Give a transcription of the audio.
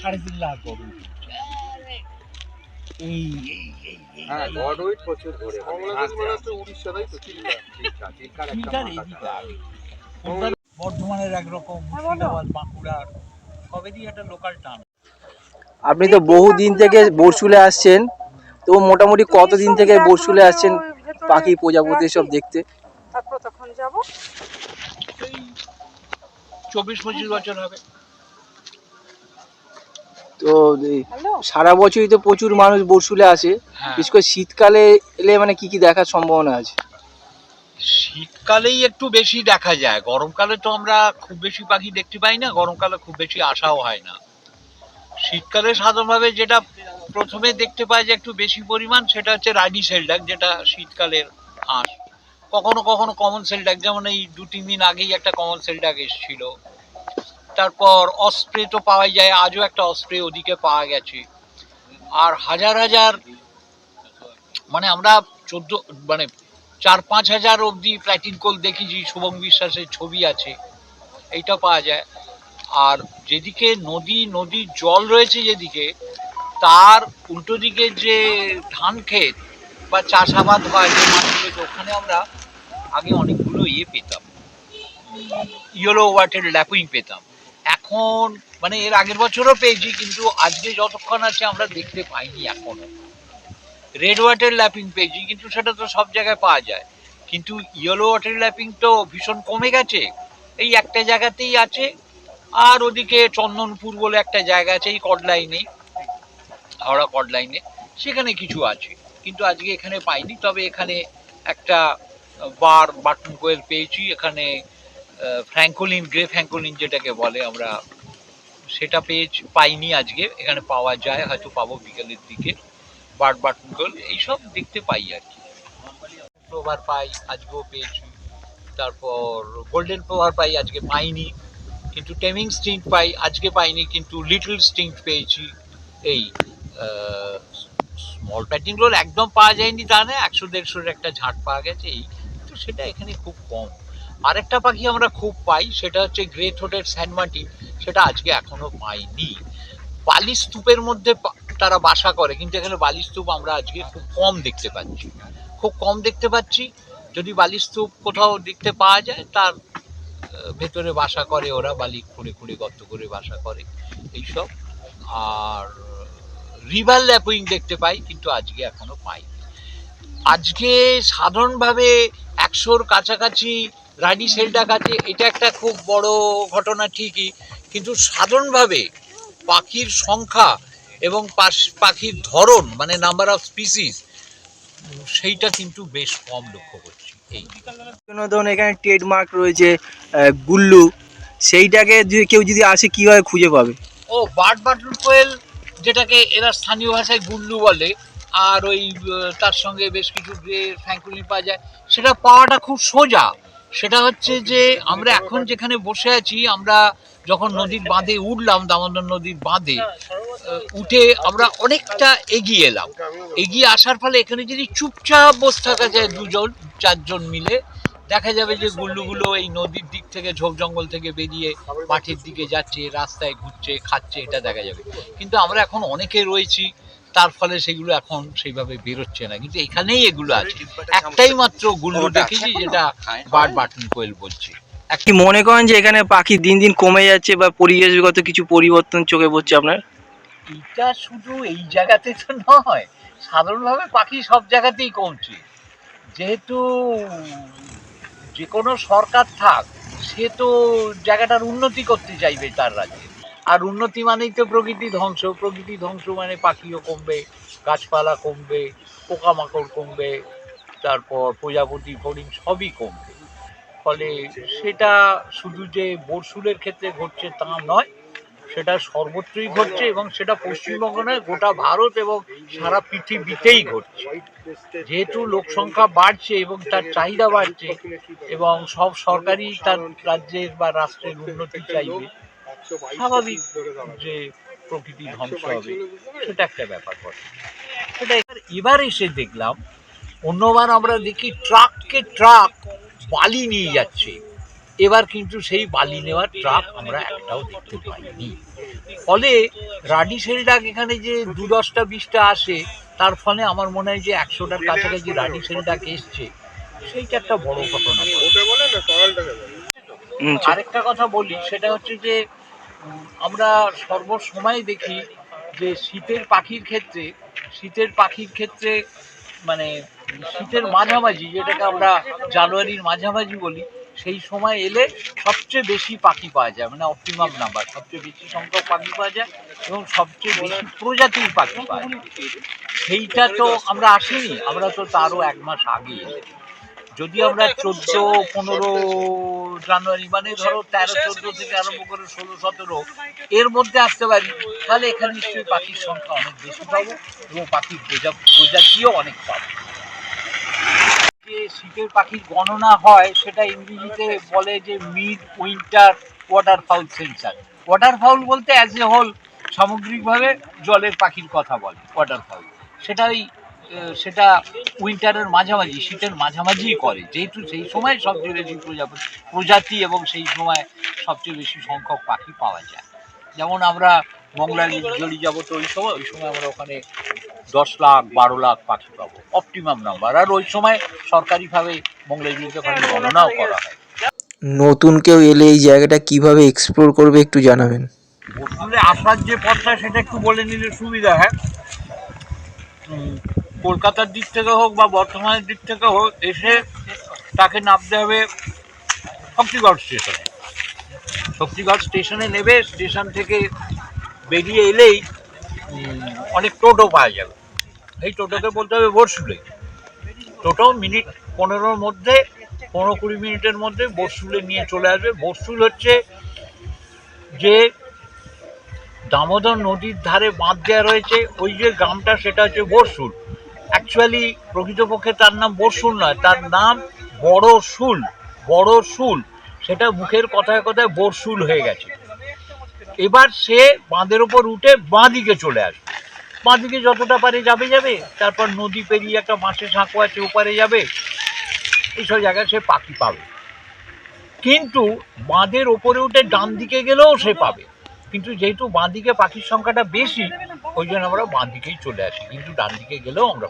3.5 লাখ গড় এই প্রচুর ঘুরে বর্ধমানের একরকম, মুর্শিদাবাদ, বাঁকুড়ার সবেরই একটা লোকাল টান। আপনি তো বহুদিন থেকে বরশুলে আসছেন, তো মোটামুটি কতদিন থেকে বরশুলে আসছেন পাখি প্রজাপতি সব দেখতে? তারপর তখন যাব। এই 24-25 বছর হবে। তো সারা বছরই তো প্রচুর মানুষ বরশুলে আসে, বিশেষ করে শীতকালে এলে মানে কি কি দেখার সম্ভাবনা আছে? শীতকালেই একটু বেশি দেখা যায়, গরমকালে তো আমরা খুব বেশি পাখি দেখতে পাই না, গরমকালে খুব বেশি আসাও হয় না। শীতকালে সাধারণভাবে যেটা প্রথমে দেখতে পাই যে একটু বেশি পরিমাণ, সেটা হচ্ছে রাডি শেলডাক, যেটা শীতকালের হাঁস। কখনো কখনো কমন শেলডাক, যেমন এই 2-3 দিন আগেই একটা কমন শেলডাক এসেছিল। তারপর অস্প্রে তো পাওয়াই যায়, আজও একটা অস্প্রে ওদিকে পাওয়া গেছে। আর হাজার হাজার, মানে আমরা 4-5 হাজার অব্দি প্ল্যাটিন কোল দেখেছি, শুভং বিশ্বাসের ছবি আছে, এইটা পাওয়া যায়। আর যেদিকে নদীর জল রয়েছে যেদিকে, তার উল্টো দিকে যে ধান ক্ষেত বা চাষাবাদ হয় যে মাঠগুলোতে, ওখানে আমরা আগে অনেকগুলো পেতাম, ইয়েলো ওয়াটের ল্যাপিং পেতাম। এখন মানে এর আগের বছরও পেয়েছি, কিন্তু আজকে যতক্ষণ আছে আমরা দেখতে পাইনি এখনো। রেড ওয়াটার ল্যাপিং পেয়েছি, কিন্তু সেটা তো সব জায়গায় পাওয়া যায়, কিন্তু ইয়েলো ওয়াটার ল্যাপিং তো ভীষণ কমে গেছে। এই একটা জায়গাতেই আছে, আর ওদিকে চন্দনপুর বলে একটা জায়গা আছে এই কড লাইনে, হাওড়া কড লাইনে, সেখানে কিছু আছে, কিন্তু আজকে এখানে পাইনি। তবে এখানে একটা বাটন কোয়েল পেয়েছি, এখানে ফ্র্যাঙ্কোলিন, গ্রে ফ্র্যাঙ্কোলিন যেটাকে বলে আমরা, সেটা পাইনি আজকে, এখানে পাওয়া যায়, হয়তো পাবো বিকেলের দিকে। বাটন কোয়েল এইসব দেখতে পাই আর কি। প্লোভার পাই, আজকেও পেয়েছি। তারপর গোল্ডেন প্লোভার পাই, আজকে পাইনি। কিন্তু টেমিং স্টিংক পাই, আজকে পাইনি, কিন্তু লিটল স্টিংক পেয়েছি। এই স্মল প্যাটিং রোল একদম পাওয়া যায়নি তা না, 100-150 একটা ঝাঁট পাওয়া গেছে, এই তো, সেটা এখানে খুব কম। আরেকটা পাখি আমরা খুব পাই, সেটা হচ্ছে গ্রে থ্রোটেড স্যান্ডমার্টিন, সেটা আজকে এখনো পাইনি। বালি স্তূপের মধ্যে তারা বাসা করে, কিন্তু এখানে বালি স্তূপ আমরা আজকে খুব কম দেখতে পাচ্ছি। যদি বালি স্তূপ কোথাও দেখতে পাওয়া যায়, তার ভেতরে বাসা করে ওরা, বালি খুঁড়ে খুঁড়ে গর্ত করে বাসা করে, এইসব। আর রিভার ল্যাপিং দেখতে পাই, কিন্তু আজকে এখনো পাই। আজকে সাধারণভাবে 100-র কাছাকাছি রাডি শেলডাক আছে, এটা একটা খুব বড় ঘটনা ঠিকই, কিন্তু সাধারণভাবে পাখির সংখ্যা এবং পাখির ধরন, মানে নাম্বার অফ স্পিসিস, সেইটা কিন্তু বেশ কম লক্ষ্য করছি। এই ধরুন এখানে ট্রেডমার্ক রয়েছে গুল্লু, সেইটাকে কেউ যদি আসে কিভাবে খুঁজে পাবে? ও বাটন কোয়েল, যেটাকে এরা স্থানীয় ভাষায় গুল্লু বলে, আর ওই তার সঙ্গে বেশ কিছু গ্রে ফ্র্যাঙ্কোলিন পাওয়া যায়। সেটা পাওয়াটা খুব সোজা। সেটা হচ্ছে যে আমরা এখন যেখানে বসে আছি, আমরা যখন নদীর বাঁধে উঠলাম, দামোদর নদীর বাঁধে উঠে আমরা অনেকটা এগিয়ে এলাম। এগিয়ে আসার ফলে এখানে যদি চুপচাপ বসে থাকা যায় 2-4 জন মিলে, দেখা যাবে যে গুল্লুগুলো এই নদীর দিক থেকে, ঝোপ জঙ্গল থেকে বেরিয়ে মাঠের দিকে যাচ্ছে, রাস্তায় ঘুরছে, খাচ্ছে, এটা দেখা যাবে। কিন্তু আমরা এখন অনেকে রয়েছি, তার ফলে সেগুলো এখন সেইভাবে বেরোচ্ছে না, কিন্তু এখানেই এগুলো আছে। একটাই মাত্র গুল্লু দেখেছি, যেটা বাটন কোয়েল বলছি। কি মনে করেন যে এখানে পাখি দিন দিন কমে যাচ্ছে বা পরিবেশগত কিছু পরিবর্তন চোখে পড়ছে আপনার? এটা শুধু এই জায়গাতে তো নয়, সাধারণভাবে পাখি সব জায়গাতেই কমছে। যেহেতু যে কোনো সরকার থাক, সে তো জায়গাটার উন্নতি করতে চাইবে তার রাজ্যে, আর উন্নতি মানেই তো প্রকৃতি ধ্বংস মানে পাখিও কমবে, গাছপালা কমবে, পোকামাকড় কমবে, তারপর প্রজাপতি, হরিণ সবই কমবে। ফলে সেটা শুধু যে বরশুলের ক্ষেত্রে ঘটছে তা নয়, সেটা সর্বত্রই ঘটছে, এবং সেটা পশ্চিমবঙ্গ নয়, গোটা ভারত এবং সারা পৃথিবীতেই ঘটছে। যেহেতু লোক সংখ্যা বাড়ছে এবং তার চাহিদা বাড়ছে, এবং সব সরকারই তার রাজ্যের বা রাষ্ট্রের উন্নতি চাইবে, স্বাভাবিক যে প্রকৃতি ধ্বংস হবে, সেটা একটা ব্যাপার ঘটে। সেটা এবার এসে দেখলাম, অন্যবার আমরা দেখি ট্রাককে ট্রাক বালি নিয়ে যাচ্ছে, এবার কিন্তু সেই বালি নেওয়ার ট্রাক আমরা একটাও দেখতে পাইনি। ফলে রানী সেলডাক এখানে যে 10-20টা আসে, তার ফলে আমার মনে হয় যে 100টার কাছাকাছি রানী সেলডাক এসছে, সেইটা একটা বড় ঘটনা। আরেকটা কথা বলি, সেটা হচ্ছে যে আমরা সর্বসময় দেখি যে শীতের পাখির ক্ষেত্রে মানে শীতের মাঝামাঝি, যেটাকে আমরা জানুয়ারির মাঝামাঝি বলি, সেই সময় এলে সবচেয়ে বেশি পাখি পাওয়া যায়, মানে অপটিমাম নাম্বার, সবচেয়ে বেশি সংখ্যক পাখি পাওয়া যায় এবং সবচেয়ে বেশি প্রজাতির পাখি পাওয়া যায়। সেইটা তো আমরা আসিনি, আমরা তো তারও 1 মাস আগে এসেছি। যদি আমরা 14-15 জানুয়ারি, মানে ধরো 13-14 থেকে আরম্ভ করে 16-17 এর মধ্যে আসতে পারি, তাহলে এখানে নিশ্চয়ই পাখির সংখ্যা অনেক বেশি পাবো এবং পাখির প্রজাতিও অনেক পাবো। যে শীতের পাখির গণনা হয় সেটা ইংরেজিতে বলে যে mid winter water foul census. Water foul বলতে অ্যাজ এ হোল সামগ্রিকভাবে জলের পাখির কথা বলে ওয়াটার ফাউল। সেটা উইন্টারের মাঝামাঝি, শীতের মাঝামাঝিই করে, যেহেতু সেই সময় সবচেয়ে বেশি প্রজাতি এবং সেই সময় সবচেয়ে বেশি সংখ্যক পাখি পাওয়া যায়। যেমন আমরা মংলাজলি যাবো, তো ওই সময় আমরা ওখানে 10 লাখ 12 লাখ পাখি পাবো, অপটিমাম নাম্বার। আর ওই সময় সরকারিভাবে মংলাজলিতে পাখি গণনাও করা হয়। নতুন কেউ এলে এই জায়গাটা কিভাবে এক্সপ্লোর করবে একটু জানাবেন। বর্ষুলে আসার যে পথটা সেটা একটু বলে নিলে সুবিধা হয়। কলকাতার দিক থেকে হোক বা বর্ধমানের দিক থেকে হোক, এসে তাকে নামতে হবে শক্তিগড় স্টেশনে। শক্তিগড় স্টেশনে নেবে, স্টেশন থেকে বেরিয়ে এলেই অনেক টোটো পাওয়া যাবে। এই টোটোকে বলতে হবে বর্ষুলে। টোটো মিনিট 15-20 মিনিটের মধ্যে বর্ষুলে নিয়ে চলে আসবে। বর্ষুল হচ্ছে যে দামোদর নদীর ধারে বাঁধ দেওয়া রয়েছে, ওই যে গ্রামটা, সেটা হচ্ছে বর্ষুল। অ্যাকচুয়ালি প্রকৃতপক্ষে তার নাম বর্ষুল নয়, তার নাম বড় শুল। সেটা মুখের কথায় কথায় বর্ষুল হয়ে গেছে। এবার সে বাঁধের ওপর উঠে বাঁ দিকে চলে আসবে, বাঁ দিকে যতটা পারে যাবে, তারপর নদী পেরিয়ে একটা মাছের সাঁকো আছে, ওপারে যাবে, এইসব জায়গায় সে পাখি পাবে। কিন্তু বাঁধের ওপরে উঠে ডান দিকে গেলেও সে পাবে, কিন্তু যেহেতু বাঁ দিকে পাখির সংখ্যাটা বেশি, ওই জন্য আমরা বাঁ দিকেই চলে আসি, কিন্তু ডান দিকে গেলেও আমরা